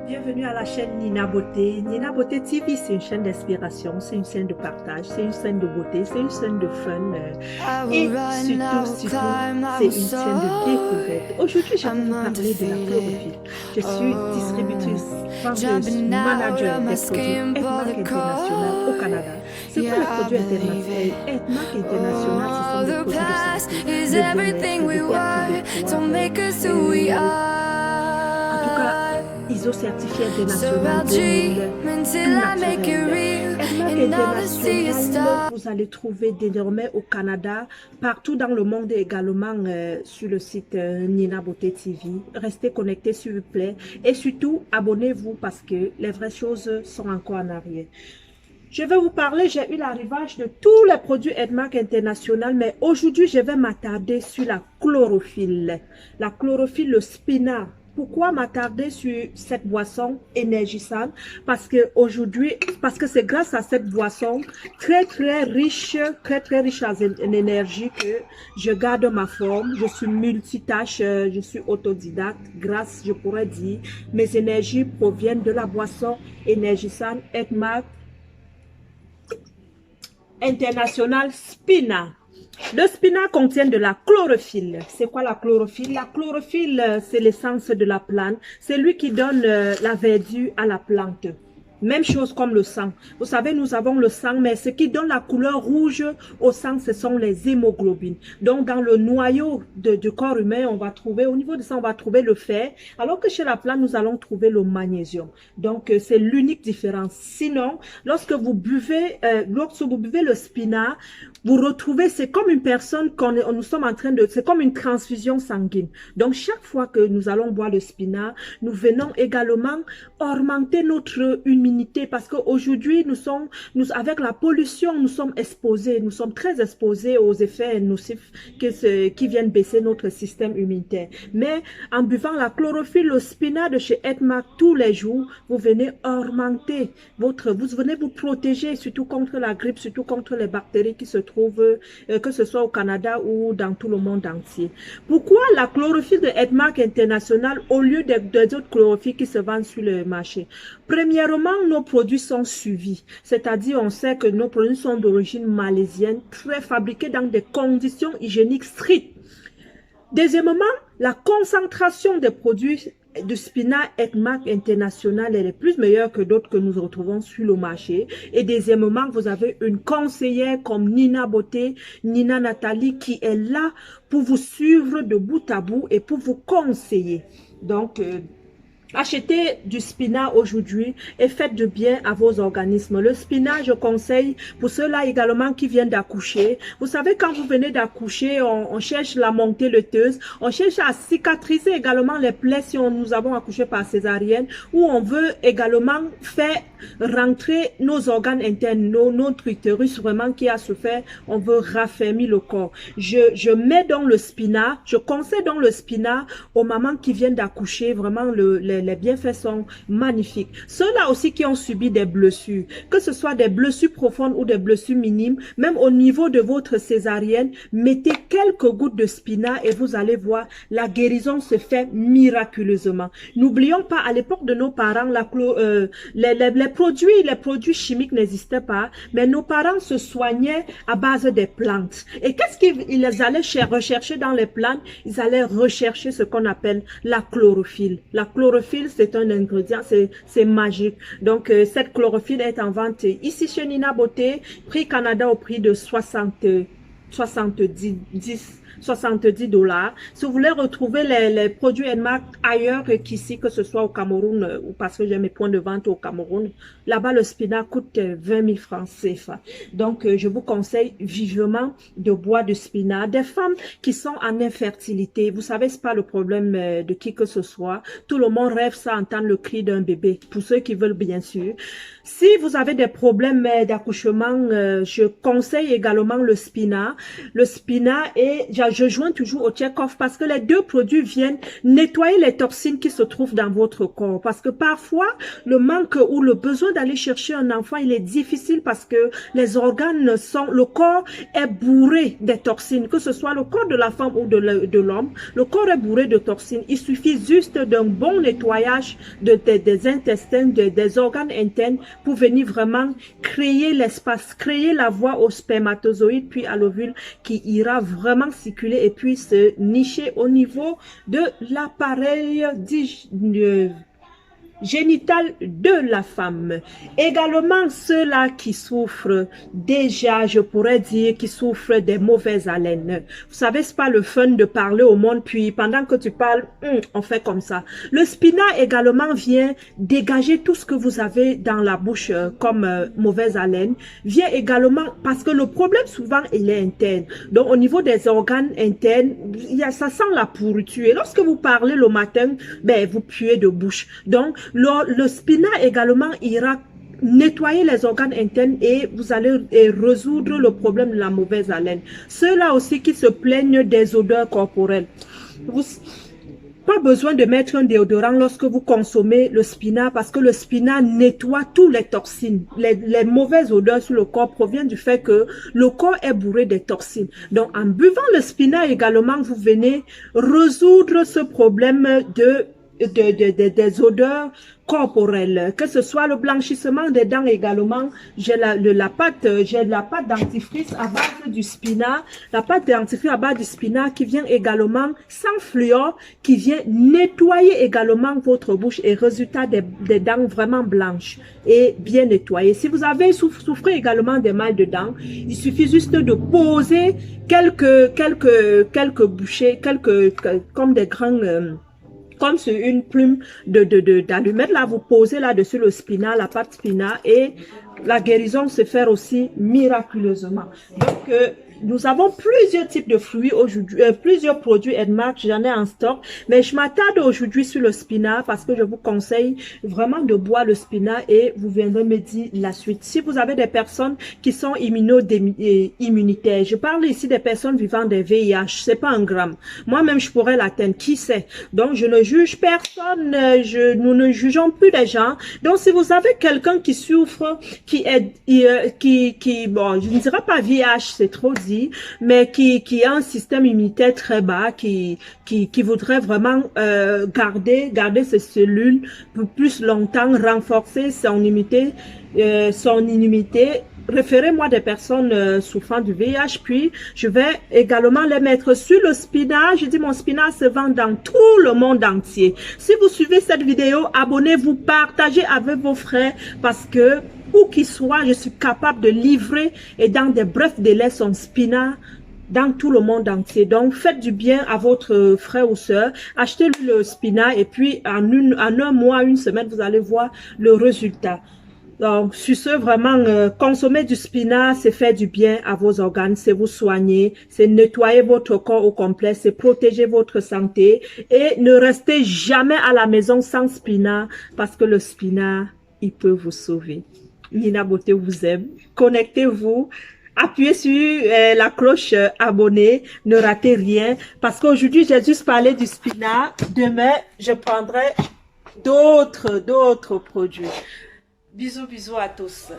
Bienvenue à la chaîne Nina Beauté. Nina Beauté TV, c'est une chaîne d'inspiration, c'est une chaîne de partage, c'est une chaîne de beauté, c'est une chaîne de fun et surtout, c'est une chaîne de découverte. Aujourd'hui, je vais vous parler de la chlorophylle. Je suis distributrice, vendeuse, manager des produits Edmark International au Canada. C'est quoi les produits internationaux? Edmark International, ce sont des produits de santé, de bien-être, de perte de poids. En tout cas, ISO certifié international 2000, tout naturel. Edmark International, vous allez trouver désormais au Canada, partout dans le monde également sur le site Nina Beauté TV. Restez connectés s'il vous plaît et surtout abonnez-vous parce que les vraies choses sont encore en arrière. Je vais vous parler, j'ai eu l'arrivage de tous les produits Edmark International, mais aujourd'hui, je vais m'attarder sur la chlorophylle. La chlorophylle, le spinat. Pourquoi m'attarder sur cette boisson énergisante? Parce que aujourd'hui, parce que c'est grâce à cette boisson très riche en énergie que je garde ma forme. Je suis multitâche, je suis autodidacte. Grâce, je pourrais dire, mes énergies proviennent de la boisson énergisante Edmark International Spina. Le spinat contient de la chlorophylle. C'est quoi la chlorophylle? La chlorophylle, c'est l'essence de la plante. C'est lui qui donne la verdure à la plante. Même chose comme le sang. Vous savez, nous avons le sang, mais ce qui donne la couleur rouge au sang, ce sont les hémoglobines. Donc, dans le noyau du corps humain, on va trouver, au niveau du sang, on va trouver le fer, alors que chez la plante, nous allons trouver le magnésium. Donc, c'est l'unique différence. Sinon, lorsque vous buvez le spinat, vous retrouvez, c'est comme une personne nous sommes en train de, c'est comme une transfusion sanguine. Donc, chaque fois que nous allons boire le spinat, nous venons également augmenter notre immunité parce qu'aujourd'hui, avec la pollution, nous sommes exposés, nous sommes très exposés aux effets nocifs qui viennent baisser notre système immunitaire. Mais en buvant la chlorophylle, le spinat de chez Edmark tous les jours, vous venez augmenter vous venez vous protéger surtout contre la grippe, surtout contre les bactéries qui se trouvent, que ce soit au Canada ou dans tout le monde entier. Pourquoi la chlorophylle de Edmark International au lieu des autres chlorophylles qui se vendent sur le marché? Premièrement, nos produits sont suivis, c'est-à-dire on sait que nos produits sont d'origine malaisienne, très fabriqués dans des conditions hygiéniques strictes. Deuxièmement, la concentration des produits de spinat Edmark International elle est plus meilleure que d'autres que nous retrouvons sur le marché. Et deuxièmement, vous avez une conseillère comme Nina Beauté, Nina Nathalie qui est là pour vous suivre de bout à bout et pour vous conseiller. Donc, achetez du spinat aujourd'hui et faites du bien à vos organismes. Le spinat, je conseille pour ceux-là également qui viennent d'accoucher. Vous savez, quand vous venez d'accoucher, on cherche la montée laiteuse, on cherche à cicatriser également les plaies si nous avons accouché par césarienne, ou on veut également faire rentrer nos organes internes, notre utérus vraiment qui a souffert, on veut raffermir le corps. Je mets dans le spinat, je conseille dans le spinat aux mamans qui viennent d'accoucher, vraiment les bienfaits sont magnifiques. Ceux-là aussi qui ont subi des blessures, que ce soit des blessures profondes ou des blessures minimes, même au niveau de votre césarienne, mettez quelques gouttes de spinat et vous allez voir, la guérison se fait miraculeusement. N'oublions pas, à l'époque de nos parents, les produits chimiques n'existaient pas, mais nos parents se soignaient à base des plantes. Et qu'est-ce qu'ils allaient rechercher dans les plantes? Ils allaient rechercher ce qu'on appelle la chlorophylle. La chlorophylle, c'est un ingrédient, c'est magique. Donc, cette chlorophylle est en vente ici chez Nina Beauté, prix Canada au prix de 70 $. Si vous voulez retrouver les produits Edmark ailleurs qu'ici, que ce soit au Cameroun, ou parce que j'ai mes points de vente au Cameroun, là-bas le spinat coûte 20 000 francs CFA. Donc, je vous conseille vivement de boire du spinat. Des femmes qui sont en infertilité, vous savez, c'est pas le problème de qui que ce soit. Tout le monde rêve ça entendre le cri d'un bébé, pour ceux qui veulent bien sûr. Si vous avez des problèmes d'accouchement, je conseille également le spinat le spinat et je joins toujours au check-off parce que les deux produits viennent nettoyer les toxines qui se trouvent dans votre corps. Parce que parfois, le manque ou le besoin d'aller chercher un enfant, il est difficile parce que les organes sont, le corps est bourré des toxines, que ce soit le corps de la femme ou de l'homme, le corps est bourré de toxines. Il suffit juste d'un bon nettoyage des intestins, des organes internes pour venir vraiment créer l'espace, créer la voie au spermatozoïde puis à l'ovule qui ira vraiment circuler et puis se nicher au niveau de l'appareil génitale de la femme. Également ceux-là qui souffrent déjà, je pourrais dire, qui souffrent des mauvaises haleines. Vous savez, c'est pas le fun de parler au monde, puis pendant que tu parles, on fait comme ça. Le spinat également vient dégager tout ce que vous avez dans la bouche comme mauvaise haleine. Vient également, parce que le problème souvent, il est interne. Donc, au niveau des organes internes, ça sent la pourriture. Et lorsque vous parlez le matin, ben, vous puez de bouche. Donc, le spinat également ira nettoyer les organes internes et vous allez résoudre le problème de la mauvaise haleine. Ceux-là aussi qui se plaignent des odeurs corporelles. Pas besoin de mettre un déodorant lorsque vous consommez le spinat parce que le spinat nettoie tous les toxines. Les mauvaises odeurs sur le corps proviennent du fait que le corps est bourré de toxines. Donc, en buvant le spinat également, vous venez résoudre ce problème des odeurs corporelles, que ce soit le blanchissement des dents également. J'ai la pâte dentifrice à base du spinat, la pâte dentifrice à base du spinat qui vient également sans fluor, qui vient nettoyer également votre bouche et résultat des dents vraiment blanches et bien nettoyées. Si vous avez souffrez également des mal de dents, il suffit juste de poser quelques bouchées, comme des grands comme sur une plume d'allumette, là, vous posez là-dessus le spinat, la pâte spinat, et la guérison se fait aussi miraculeusement. Donc, nous avons plusieurs types de fruits aujourd'hui, plusieurs produits Edmark, j'en ai en stock, mais je m'attarde aujourd'hui sur le spinat parce que je vous conseille vraiment de boire le spinat et vous viendrez me dire la suite. Si vous avez des personnes qui sont immunitaires, je parle ici des personnes vivant des VIH, c'est pas un gramme. Moi-même, je pourrais l'atteindre, qui sait? Donc, je ne juge personne, nous ne jugeons plus les gens. Donc, si vous avez quelqu'un qui souffre, qui bon, je ne dirais pas VIH, c'est trop dit, mais qui a un système immunitaire très bas, qui voudrait vraiment garder ses cellules pour plus longtemps, renforcer son immunité, référez-moi des personnes souffrant du VIH, puis je vais également les mettre sur le spinat. Je dis mon spinat se vend dans tout le monde entier. Si vous suivez cette vidéo, abonnez-vous, partagez avec vos frères parce que où qu'il soit, je suis capable de livrer et dans des brefs délais son spinat dans tout le monde entier. Donc, faites du bien à votre frère ou soeur. Achetez-lui le spinat et puis en un mois, une semaine, vous allez voir le résultat. Donc, sur ce, vraiment, consommer du spinat, c'est faire du bien à vos organes, c'est vous soigner, c'est nettoyer votre corps au complet, c'est protéger votre santé et ne restez jamais à la maison sans spinat parce que le spinat, il peut vous sauver. Nina Beauté vous aime. Connectez-vous. Appuyez sur la cloche abonner. Ne ratez rien. Parce qu'aujourd'hui, j'ai juste parlé du spinat. Demain, je prendrai d'autres produits. Bisous, bisous à tous.